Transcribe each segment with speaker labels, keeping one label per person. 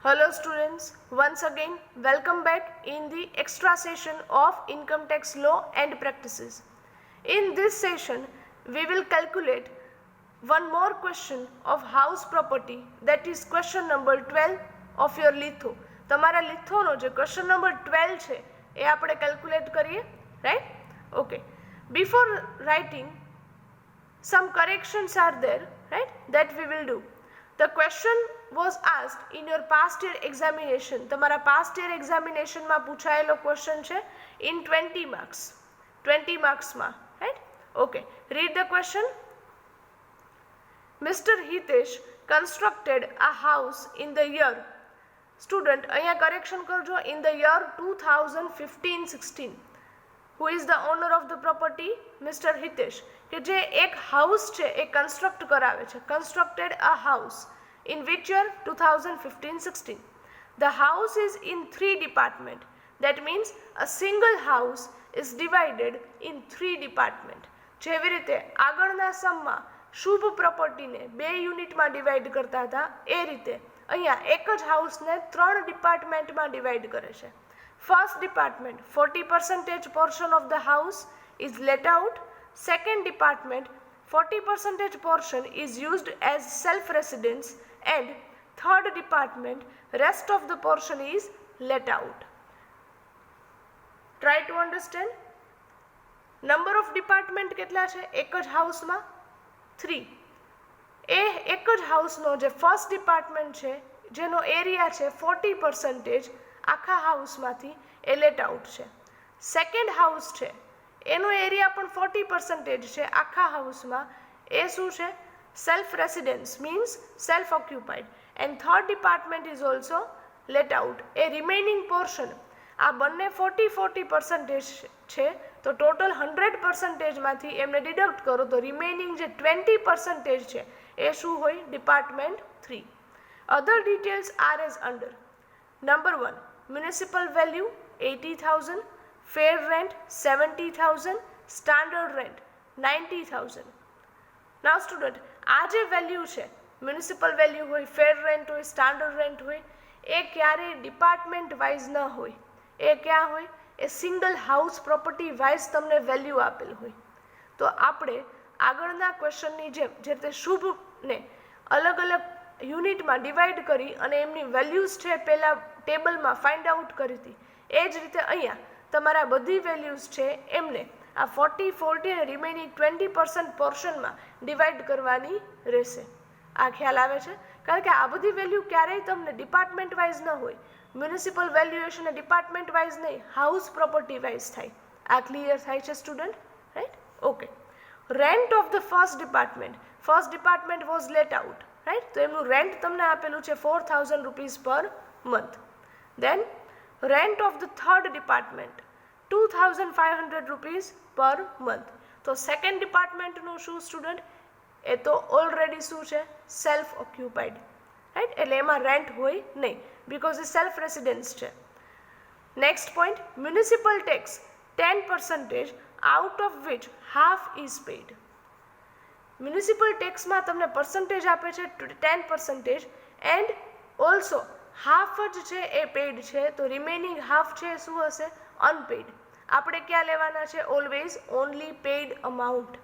Speaker 1: Hello students, once again welcome back in the extra session of income tax law and practices. In this session we will calculate one more question of house property, that is question number 12 of your litho. તમારા lithoનો જે question number 12 છે એ આપણે calculate કરીએ, right? Okay. Before writing, some corrections are there, right? That we will do. The question was asked in your past year examination. તમારા past year examination માં પૂછાયેલો question છે in 20 marks. 20 marks માં, right? Okay. Read the question. Mr. Hitesh constructed a house in the year. Student, અહીંયા correction કરજો, in the year 2015-16. Who is the owner of the property? Mr. Hitesh. કે જે એક house છે એ construct કરાવે છે, constructed a house in which year? 2015-16. The house is in 3 department. That means a single house is divided in 3 department. જેવી રીતે આગળના સમમાં શુભ પ્રોપર્ટીને 2 યુનિટમાં ડિવાઇડ કરતા હતા, એ રીતે અહીંયા એક જ હાઉસને 3 ડિપાર્ટમેન્ટમાં ડિવાઇડ કરે છે. First department, 40% portion of the house is let out. Second department, 40% portion is used as self-residence, and third department, rest of the portion is let out. Try to understand. Number of department કેટલા છે એક જ હાઉસમાં? 3. એ એક જ હાઉસનો જે first department છે જેનો એરિયા છે 40% આખા હાઉસમાંથી એ લેટ આઉટ છે. સેકન્ડ હાઉસ છે એનો એરિયા પણ 40% છે આખા હાઉસમાં, એ શું છે? Self residence, means self occupied. And third department is also let out. એ રિમેઇનિંગ પોર્શન, આ બંને 40% છે, તો ટોટલ 100%માંથી એમને ડિડક્ટ કરો તો રિમેઇનિંગ જે 20% છે એ શું હોય? Department 3. Other details are as under. Number 1, municipal value 80,000, fair rent 70,000, standard rent 90,000. Now student, આ જે વેલ્યુ છે, મ્યુનિસિપલ વેલ્યુ હોય, ફેર રેન્ટ હોય, સ્ટાન્ડર્ડ રેન્ટ હોય, એ ક્યારેય ડિપાર્ટમેન્ટ વાઇઝ ન હોય. એ ક્યાં હોય? એ સિંગલ હાઉસ પ્રોપર્ટી વાઇઝ તમને વેલ્યુ આપેલ હોય. તો આપણે આગળના ક્વેશ્ચનની જેમ જે રીતે શુભને અલગ અલગ યુનિટમાં ડિવાઈડ કરી અને એમની વેલ્યુઝ છે પહેલાં ટેબલમાં ફાઇન્ડ આઉટ કરી હતી, એ જ રીતે અહીંયા તમારા બધી વેલ્યુઝ છે એમને આ 40 અને રિમેઇનિંગ 20% પોર્શનમાં ડિવાઈડ કરવાની રહેશે. આ ખ્યાલ આવે છે? કારણ કે આ બધી વેલ્યુ ક્યારેય તમને ડિપાર્ટમેન્ટ વાઇઝ ન હોય. મ્યુનિસિપલ વેલ્યુએશન એ ડિપાર્ટમેન્ટ વાઇઝ નહીં, હાઉસ પ્રોપર્ટી વાઇઝ થાય. આ ક્લિયર થાય છે student? Right? Okay. Rent of the first department was let out, right? તો એમનું રેન્ટ તમને આપેલું છે 4,000 rupees per month. Then rent of the third department 2,500 rupees per month. તો સેકન્ડ ડિપાર્ટમેન્ટનું શું સ્ટુડન્ટ? એ તો ઓલરેડી શું છે? Self occupied, right? એટલે એમાં રેન્ટ હોય નહીં, બિકોઝ એ સેલ્ફ રેસિડેન્સ છે. Next point, municipal tax 10%, out of which half is paid. Municipal ટેક્સમાં તમને પર્સન્ટેજ આપે છે 10%, એન્ડ ઓલ્સો હાફ જ છે એ પેઇડ છે, તો રિમેનિંગ હાફ છે શું હશે? અનપેઇડ. આપણે ક્યાં લેવાના છે? Always only paid amount.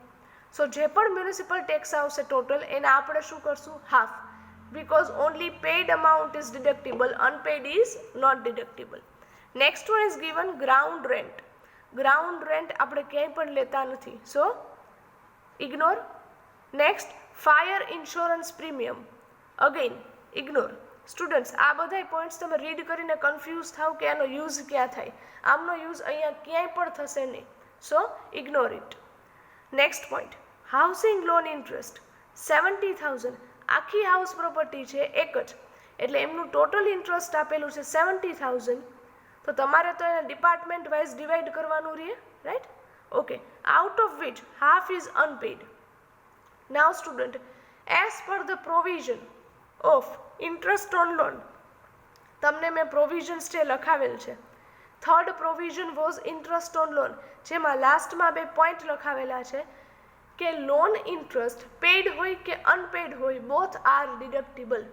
Speaker 1: So જે પણ મ્યુનિસિપલ ટેક્સ આવશે ટોટલ, એને આપણે શું કરશું? Half, because only paid amount is deductible, unpaid is not deductible. Next one is given ground rent. Ground rent આપણે ક્યાંય પણ લેતા નથી, so ignore. Next, fire insurance premium, again ignore. Students, આ બધા પોઈન્ટ્સ તમે રીડ કરીને કન્ફ્યુઝ થાવ કે આનો યુઝ ક્યાં થાય. આમનો યુઝ અહીંયા ક્યાંય પણ થશે નહીં, so ignore it. Next point, housing loan interest 70,000. આખી હાઉસ પ્રોપર્ટી છે એક જ, એટલે એમનું ટોટલ ઇન્ટરેસ્ટ આપેલું છે 70,000. તો તમારે તો એને ડિપાર્ટમેન્ટ વાઇઝ ડિવાઈડ કરવાનું રહે, right? Okay. Out of which half is unpaid. Now student, as per the provision of interest on loan, તમને મેં પ્રોવિઝન્સ છે લખાવેલ છે. Third provision was interest on loan, જેમાં લાસ્ટમાં 2 પોઈન્ટ લખાવેલા છે કે લોન ઇન્ટરેસ્ટ પેઇડ હોય કે અનપેઇડ હોય, બોથ આર ડિડક્ટેબલ.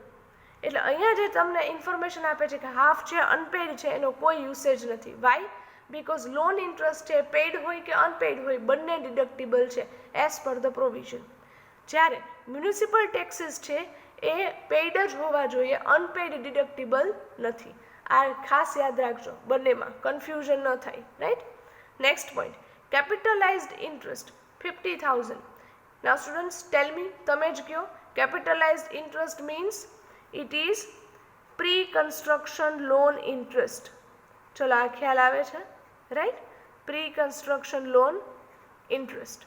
Speaker 1: એટલે અહીંયા જે તમને ઇન્ફોર્મેશન આપે છે કે હાફ છે અનપેડ છે એનો કોઈ યુસેજ નથી. વાય? બીકોઝ લોન ઇન્ટરેસ્ટ છે પેઇડ હોય કે અનપેઇડ હોય બંને ડિડક્ટિબલ છે એઝ પર ધ પ્રોવિઝન. જ્યારે મ્યુનિસિપલ ટેક્સીસ છે એ પેઇડ જ હોવા જોઈએ, અનપેઇડ ડિડક્ટિબલ નથી. આ ખાસ યાદ રાખજો, બંનેમાં કન્ફ્યુઝન ન થાય. Right? Next point, capitalized interest 50,000. Now students tell me, તમે જ કહો, capitalized interest means it is pre construction loan interest. ચલો આ ખ્યાલ આવે છે, right? Pre construction loan interest.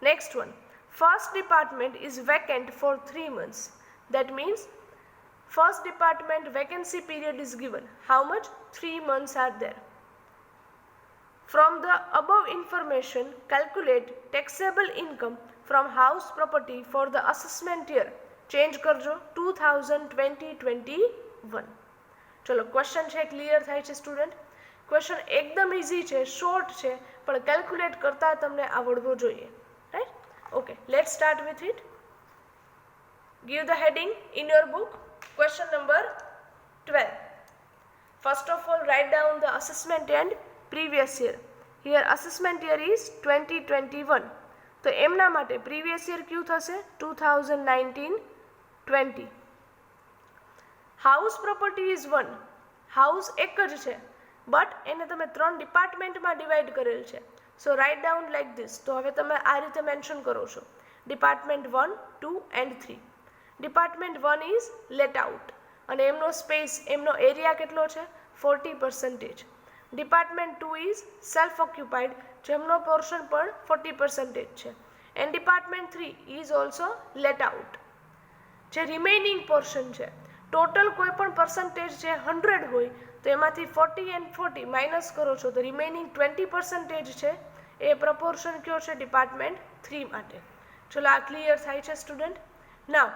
Speaker 1: Next one, first department is vacant for 3 months. That means first department vacancy period is given. How much? 3 months are there. From the above information, calculate taxable income from house property for the assessment year. Change કરજો 2020-21. ચલો question છે clear થાય છે student? Question એકદમ easy છે, short છે, પણ calculate કરતા તમને આવડવો જોઈએ. Right? Okay, let's start with it. Give the heading in your book. Question number 12. First of all, write down the assessment and previous year. Here assessment year is 2021. તો એમના માટે previous year ક્યુ થશે? 2019-20. House property is 1. House એક જ છે, but એને તમે 3 ડિપાર્ટમેન્ટમાં divide કરેલ છે. So write down like this. તો હવે તમે આ રીતે મેન્શન કરો છો, department 1, 2 and 3. Department 1 is let out અને એમનો સ્પેસ, એમનો એરિયા કેટલો છે? 40%. ડિપાર્ટમેન્ટ 2 ઇઝ સેલ્ફ ઓક્યુપાઈડ, જેમનો પોર્શન પણ 40% છે. And department 3 is also let out. જે રિમેઇનિંગ પોર્શન છે, ટોટલ કોઈ પણ પર્સન્ટેજ છે 100 હોય તો એમાંથી 40 એન્ડ 40 માઇનસ કરો છો તો રિમેઇનિંગ 20% છે એ પ્રપોર્શન કયો છે? ડિપાર્ટમેન્ટ 3 માટે. ચલો આ ક્લિયર થાય છે student? Now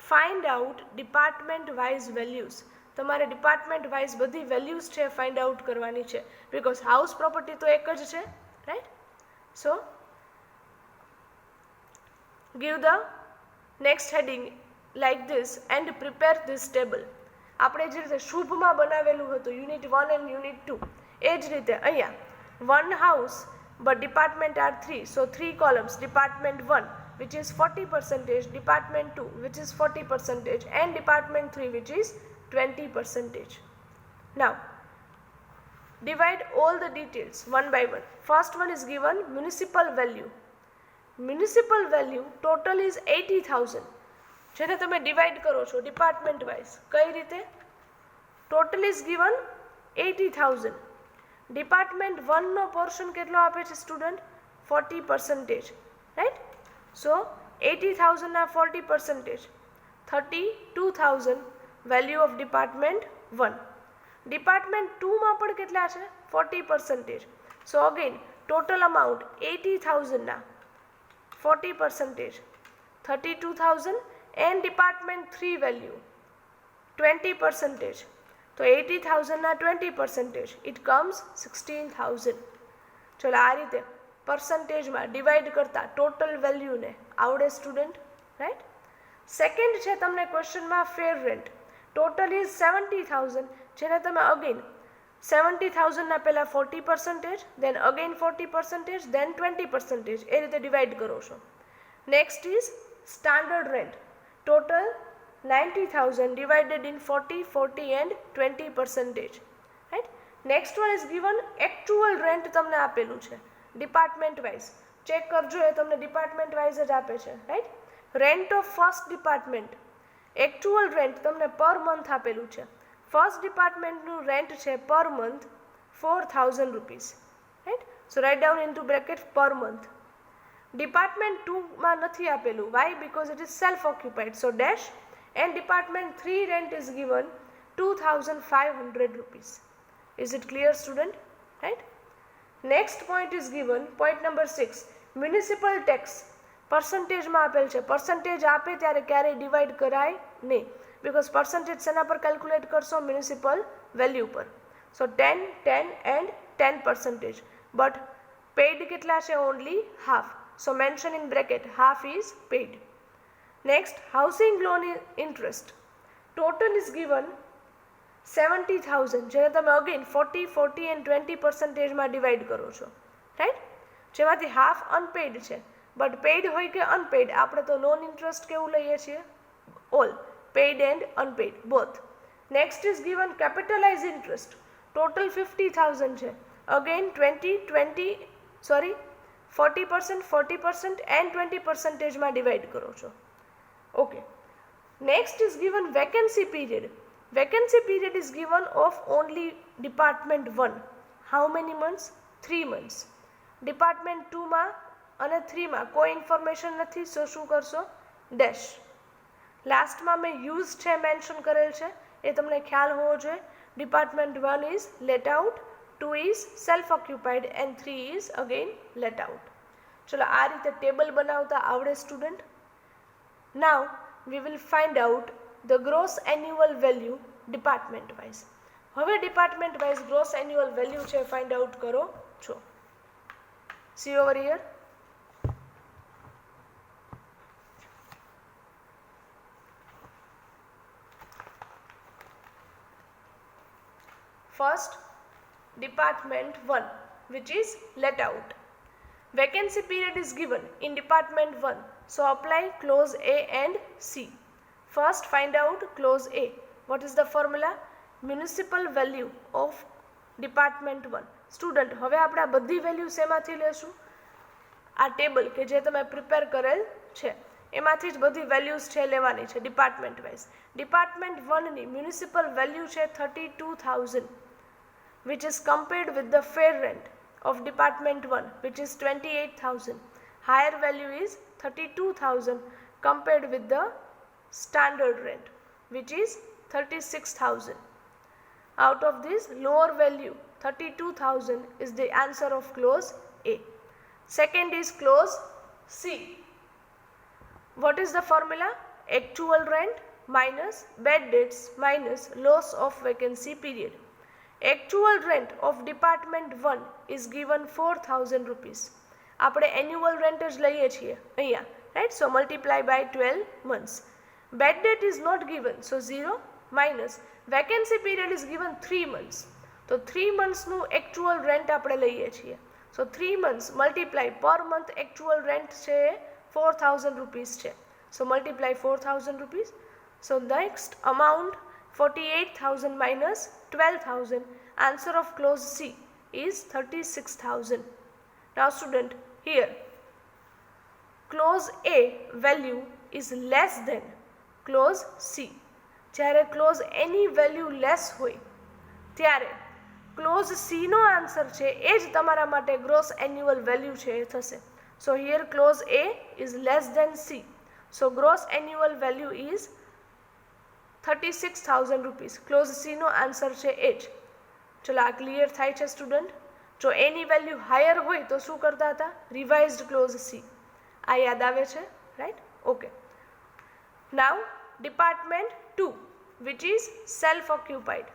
Speaker 1: find out department wise values. તમારે ડિપાર્ટમેન્ટ વાઇઝ બધી વેલ્યુઝ છે ફાઇન્ડ આઉટ કરવાની છે, બીકોઝ હાઉસ પ્રોપર્ટી તો એક જ છે. Right? So give the next heading like this and prepare this table. આપણે જે રીતે શુભમાં બનાવેલું હતું યુનિટ 1 એન્ડ યુનિટ 2, એ જ રીતે અહીંયા 1 house but department are 3. So 3 columns, department 1 which is 40%, department 2 which is 40% and department 3 which is 20%. Now divide all the details one by one. First one is given municipal value. Municipal value total is 80,000. જેને તમે divide કરો છો department wise. કઈ રીતે? Total is given 80,000. Department 1 નો portion કેટલો આપે છે સ્ટુડન્ટ? 40%. રાઈટ? સો 80,000 ના 40%, 32,000 વેલ્યુ ઓફ ડિપાર્ટમેન્ટ 1. ડિપાર્ટમેન્ટ 2 માં પણ કેટલા છે? 40%. સો અગેન ટોટલ અમાઉન્ટ 80,000 ના 40%, 32,000 and department 3 value 20%. તો 80,000 ના 20%, it comes 16,000. ચલો આ રીતે પર્સન્ટેજમાં ડિવાઈડ કરતા ટોટલ વેલ્યુને આવડે સ્ટુડન્ટ? રાઈટ? સેકન્ડ છે તમને ક્વેશ્ચનમાં ફેર રેન્ટ. ટોટલ ઇઝ 70,000, જેને તમે અગેન 70,000 ના પહેલાં 40%, દેન અગેન 40%, દેન 20%, એ રીતે ડિવાઈડ કરો છો. Next is standard rent. Total 90,000 divided in 40, 40 and 20%. Right? Next one is given actual rent તમને આપેલું છે ડિપાર્ટમેન્ટ વાઇઝ. ચેક કરજો એ તમને ડિપાર્ટમેન્ટ વાઇઝ જ આપે છે. Right? Rent of first department, actual rent તમને પર મંથ આપેલું છે. ફર્સ્ટ ડિપાર્ટમેન્ટનું રેન્ટ છે per month 4,000 rupees. Right? So write down into bracket per month. Department 2 માં નથી આપેલું. Why? Because it is self occupied, so dash. And department 3 rent is given 2,500 rupees. Is it clear student? Right? Next point is given, point number 6, municipal tax. પર્સન્ટેજમાં આપેલ છે. Percentage આપે ત્યારે ક્યારેય divide કરાય નહીં, બીકોઝ પર્સન્ટેજ શેના પર કેલ્ક્યુલેટ કરશો? મ્યુનિસિપલ વેલ્યુ પર. સો 10, 10 એન્ડ 10%. બટ પેઇડ કેટલા છે? Only half. So mention in bracket half is paid. Next, housing loan interest. Total is given 70,000, જેને તમે અગેન 40, 40 એન્ડ 20% ડિવાઈડ કરો છો, રાઈટ, જેમાંથી હાફ અનપેઇડ છે, બટ પેઇડ હોય કે અનપેઇડ આપણે તો નોન ઇન્ટરેસ્ટ કેવું લઈએ છીએ, all, paid and unpaid both. Next is given capitalize interest, total 50,000 છે, અગેન 40% 40% એન્ડ 20% ડિવાઈડ કરો છો. Okay, next is given vacancy period. Vacancy period is given of only department 1. How many months? 3 months. Department 2 માં અને 3 માં કોઈ information નથી, સો શું કરશો, ડેશ. લાસ્ટમાં મેં યુઝ છે મેન્શન કરેલ છે, એ તમને ખ્યાલ હોવો જોઈએ. Department 1 is let out, 2 is self occupied and 3 is again let out. ચલો આ રીતે ટેબલ બનાવતા આવડે student. Now we will find out the gross annual value department wise. હવે department wise gross annual value છે find out કરો છો. See over here. First, department 1, which is let out. Vacancy period is given in department 1, so apply clause A and C. First, find out clause A. What is the formula? Municipal value of department 1. Student, હવે આપણે આ બધી value શેમાંથી લેશું? આ table કે જે તમે prepare કરેલ છે એમાંથી જ બધી વેલ્યુઝ છે લેવાની છે ડિપાર્ટમેન્ટ વાઇઝ. ડિપાર્ટમેન્ટ 1 ની મ્યુનિસિપલ વેલ્યુ છે 32,000, which is compared with the fair rent of department 1, which is 28,000. Higher value is 32,000 compared with the standard rent, which is 36,000. Out of this, lower value 32,000 is the answer of clause A. Second is clause C. What is the formula? Actual rent minus bad debts minus loss of vacancy period. Actual rent of department 1 is given 4,000 rupees. આપણે annual rent જ લઈએ છીએ અહીંયા, right? So multiply by 12 months. Bad debt is not given, so 0 minus vacancy period is given 3 months. તો 3 months નું actual rent આપણે લઈએ છીએ. So 3 months multiply per month actual rent છે 4,000 rupees છે. So multiply 4,000 rupees. So next amount 48,000 minus 12,000. Answer of clause C is 36,000. Now student, here clause A value is less than clause C. જ્યારે clause એની value less હોય ત્યારે close સીનો answer છે A જ તમારા માટે ગ્રોસ એન્યુઅલ વેલ્યુ છે એ થશે. So here clause A is less than C, so gross annual value is 36,000 rupees. Clause સીનો આન્સર છે એ જ. ચલો આ ક્લિયર થાય છે સ્ટુડન્ટ? જો એની વેલ્યુ હાયર હોય તો શું કરતા હતા? Revised clause C. આ યાદ આવે છે, right? Okay. Now department 2, which is self occupied.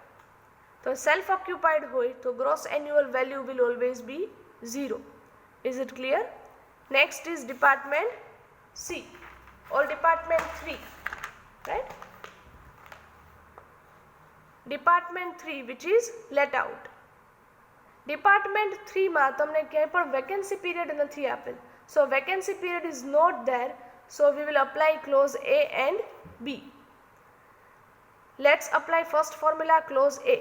Speaker 1: So self occupied હોય તો gross annual value will always be 0. Is it clear? Next is department C or department 3, right? Department 3, which is let out. Department 3 માં તમને ક્યાંય પણ vacancy period નથી આપેલ. So vacancy period is not there. So we will apply clause A and B. Let's apply first formula, clause A.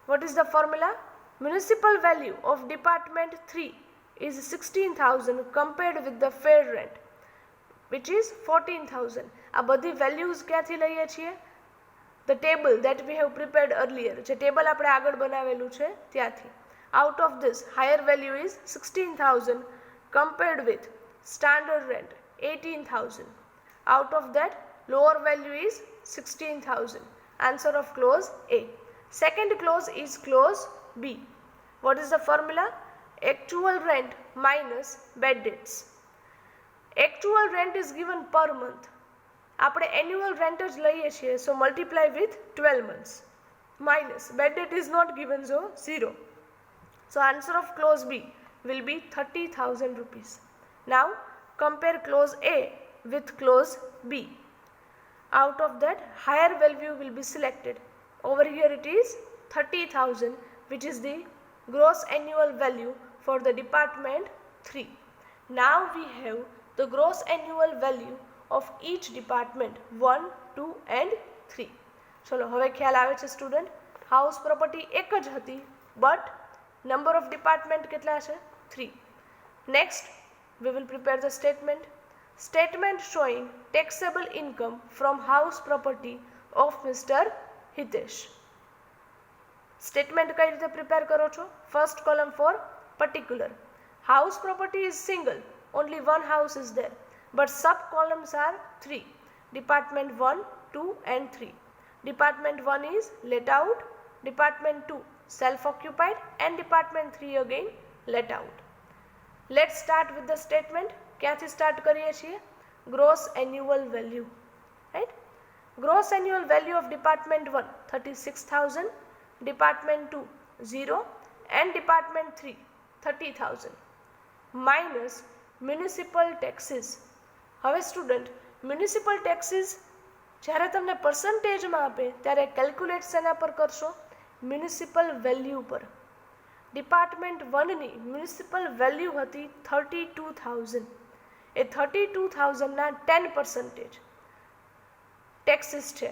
Speaker 1: What is the formula? Municipal value of department 3 is 16,000 compared with the fair rent, which is 14,000. આ બધી values ક્યાંથી લઈએ છીએ? The table that we have prepared earlier. જે table આપણે આગળ બનાવેલું છે ત્યાંથી. Out of this, higher value is 16,000 compared with standard rent 18,000. Out of that, lower value is 16,000. Answer of clause A. Second clause is clause B. What is the formula? Actual rent minus bad debts. Actual rent is given per month. આપણે annual rent જ લઈએ છીએ, so multiply with 12 months. Minus bad debt is not given, so 0. So answer of clause B will be 30,000 rupees. Now compare clause A with clause B. out of that higher value will be selected. Over here it is 30,000, which is the gross annual value for the department 3. Now we have the gross annual value of each department 1, 2 and 3. ચલો હવે ખ્યાલ આવે છે student. House property એક જ હતી, but number of department કેટલા છે? 3. Next we will prepare the statement. Statement showing taxable income from house property of Mr. Hitesh. Statement કઈ રીતે પ્રિપેર કરો છો? First column for particular. House property is single, only one house is there, but sub columns are 3. Department 1, 2 and 3. Department 1 is let out, Department 2 self occupied and Department 3 again let out. Let's start with the statement. ક્યાંથી start કરીએ છીએ? Gross annual value, right? Gross annual value of Department 1 36,000, Department 2 0 and Department 3 30,000 minus municipal taxes. હવે student municipal taxes જ્યારે તમને પર્સન્ટેજમાં આપે ત્યારે calculate શેના પર કરશો? મ્યુનિસિપલ વેલ્યુ પર. ડિપાર્ટમેન્ટ 1ની મ્યુનિસિપલ વેલ્યુ હતી 32,000. એ 32,000ના 10% ટેક્સીસ છે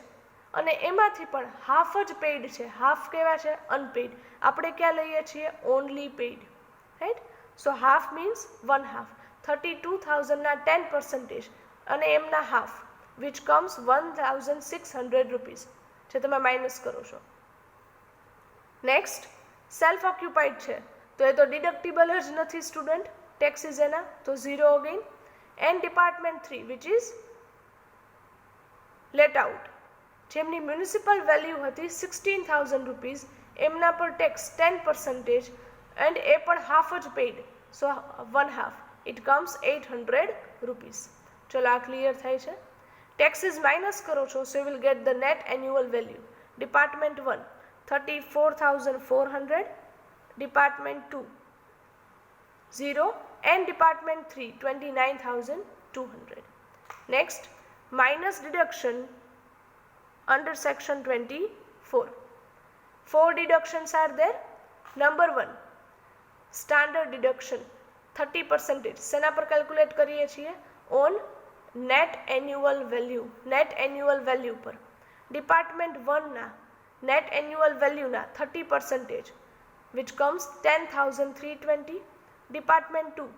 Speaker 1: અને એમાંથી પણ હાફ જ પેઇડ છે. હાફ કેવા છે? અનપેઇડ. આપણે ક્યાં લઈએ છીએ? Only paid, right? So half means 1/2. 32,000ના 10% અને એમના હાફ, વિચ કમ્સ 1,600 રૂપીસ જે તમે માઇનસ કરો છો. નેક્સ્ટ સેલ્ફ ઓક્યુપાઈડ છે તો એ તો ડિડક્ટિબલ જ નથી સ્ટુડન્ટ, ટેક્સીસ એના, તો 0 again. And department 3 which is let out, જેમની મ્યુનિસિપલ વેલ્યુ હતી 16,000 રૂપીસ, એમના પર ટેક્સ 10% એન્ડ એ પણ હાફ જ paid, so 1/2. It comes 800 rupees. ચલો આ ક્લિયર થાય છે. ટેક્સીસ માઇનસ કરો છો so you will get the net annual value. Department 1 34,400, Department 2 0 and Department 3 29,200. Next, minus deduction under section 24. 4 deductions are there. Number 1, standard deduction 30%. શેના પર calculate કરીએ છીએ? On net annual value. Net annual value પર. Department 1ના net annual વેલ્યુના 30%, which comes 10,320. Department 2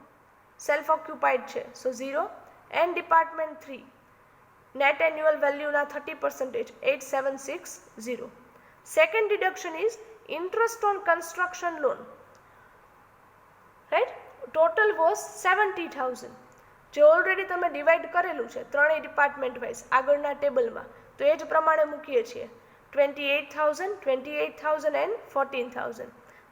Speaker 1: self occupied છે, so 0 and Department 3 net annual value na 30%, 8760. Second deduction is interest on construction loan, right? Total was 70,000. જે already તમે divide કરેલું છે ત્રણેય department wise આગળના ટેબલમાં, તો એ જ પ્રમાણે મૂકીએ છીએ. 28,000, 28,000 and 14,000.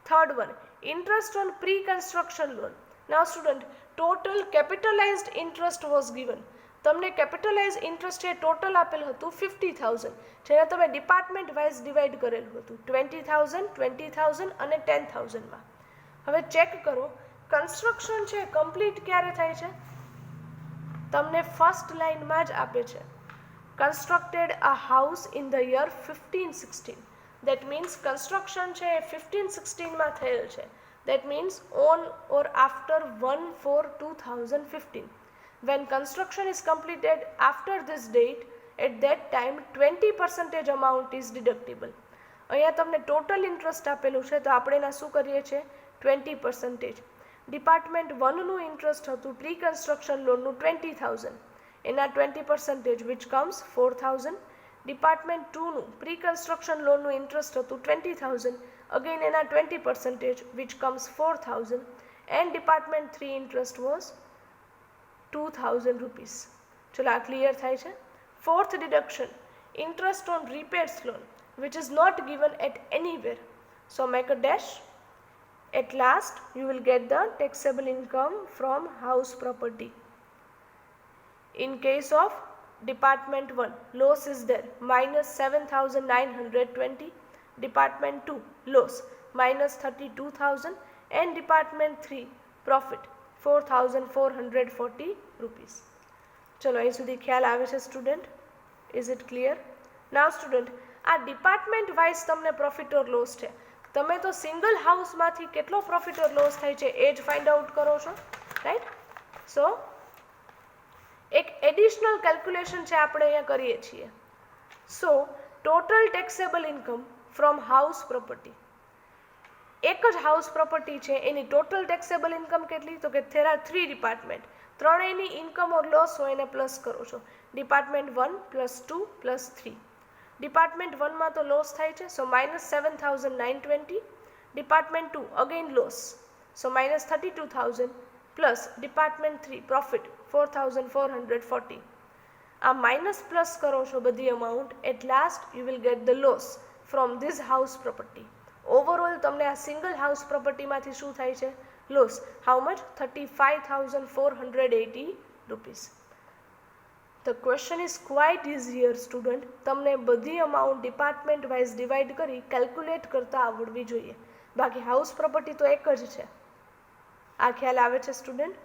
Speaker 1: Third one, interest on pre-construction loan. Now student, total capitalized interest was given. તમને કેપિટલાઇઝ ઇન્ટરેસ્ટ એ ટોટલ આપેલું હતું 50,000, જેને તમે ડિપાર્ટમેન્ટ વાઇઝ ડિવાઈડ કરેલું હતું 20,000, 20,000 અને 10,000માં. હવે ચેક કરો કન્સ્ટ્રક્શન છે કમ્પ્લીટ ક્યારે થાય છે? તમને ફર્સ્ટ લાઇનમાં જ આપે છે constructed a house in the year 1516. That means construction છે એ 1516માં થયેલ છે. That means on or after 1/4/2015. When construction is completed after this date, at that time 20% amount is deductible. અહીંયા તમને ટોટલ ઇન્ટરેસ્ટ આપેલું છે તો આપણે એના શું કરીએ છીએ? 20%. ડિપાર્ટમેન્ટ 1નું ઇન્ટરેસ્ટ હતું પ્રી કન્સ્ટ્રક્શન લોનનું 20,000, એના 20% which comes 4,000. ડિપાર્ટમેન્ટ 2નું પ્રી કન્સ્ટ્રક્શન લોનનું ઇન્ટરેસ્ટ હતું 20,000, અગેન એના 20% which comes 4,000 and department 3 interest was 2,000 rupees. ચલો આ ક્લિયર થાય છે. Fourth deduction, interest on repairs loan which is not given at anywhere, so make a dash. At last you will get the taxable income from house property. In case of Department 1, loss is there, minus 7,920. Department 2, loss, minus 32,000. And Department 3, profit, 4,440 rupees. ચલો અહીં સુધી ખ્યાલ આવે છે student? Is it clear? Now student, આ department wise તમને profit ઓર loss છે. તમે તો સિંગલ હાઉસમાંથી કેટલો પ્રોફિટ ઓર લોસ થાય છે એ જ ફાઇન્ડ આઉટ કરો છો, રાઈટ? સો એક એડિશનલ કેલ્ક્યુલેશન છે આપણે અહીંયા કરીએ છીએ. સો total taxable income from house property, એક જ હાઉસ પ્રોપર્ટી છે એની ટોટલ ટેક્સેબલ ઇન્કમ કેટલી? તો કે there are 3 ડિપાર્ટમેન્ટ, ત્રણેયની ઇન્કમ ઓર લોસ હોય એને પ્લસ કરો છો. ડિપાર્ટમેન્ટ 1 +2 +3. ડિપાર્ટમેન્ટ 1માં તો લોસ થાય છે, so -7,920. Department 2 again loss, so -32,000 plus department 3 profit 4,440. આ માઇનસ પ્લસ કરો છો બધી amount, at last you will get the loss from this house property. Overall તમને આ સિંગલ હાઉસ પ્રોપર્ટીમાંથી શું થાય છે? Loss. How much? 35,480 rupees. The question is quite easier student. તમને બધી અમાઉન્ટ ડિપાર્ટમેન્ટ વાઇઝ ડિવાઈડ કરી કેલ્ક્યુલેટ કરતા આવડવી જોઈએ. બાકી હાઉસ પ્રોપર્ટી તો એક જ છે. આ ખ્યાલ આવે છે student?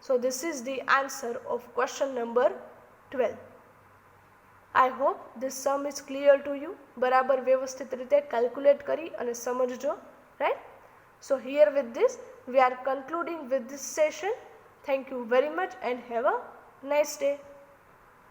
Speaker 1: So this is the answer of question number 12. I hope this sum is clear to you. બરાબર વ્યવસ્થિત રીતે કેલ્ક્યુલેટ કરી અને સમજજો, right? So here with this we are concluding with this session. Thank you very much and have a nice day.